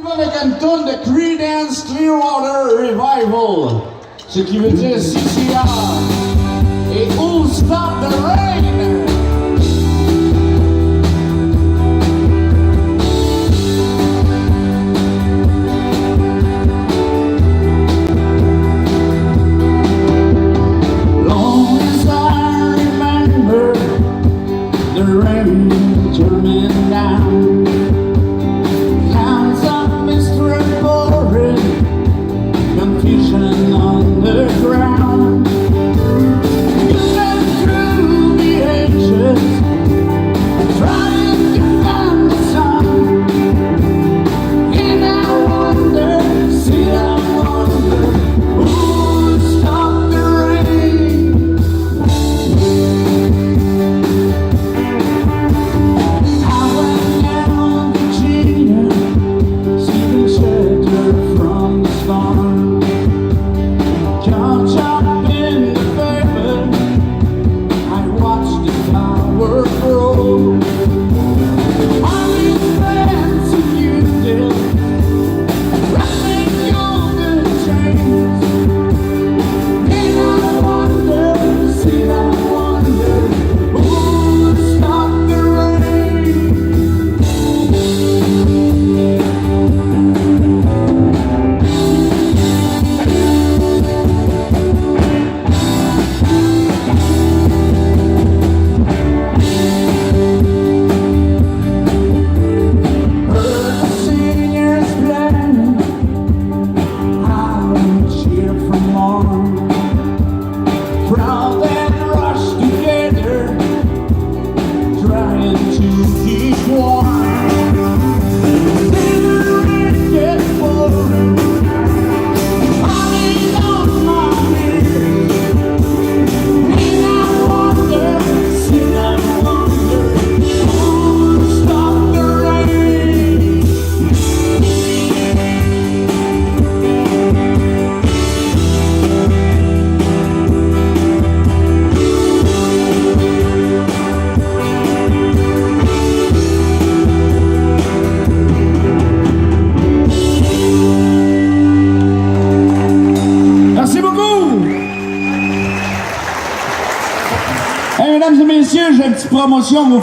Avec une tonne de Creedence Clearwater Revival, ce qui veut dire CCR et Who'll Stop the Rain. Long as I remember the rain turning down, confusion on the ground. You went through the ages, trying to find the sun. And I wonder, see I wonder, who'll stop the rain? I went down to Virginia, seeking shelter from the storm. Jump in the paper, I watched the tower grow. All these fans of you still wrapping golden chains. And I wonder, see I wonder, who'll stop the rain? Crowd that rush together, trying to keep warm. Later it gets boring, falling on my knees. And I wonder, see I wonder, who'll stop the rain? Merci beaucoup! Hey, mesdames et messieurs, j'ai une petite promotion.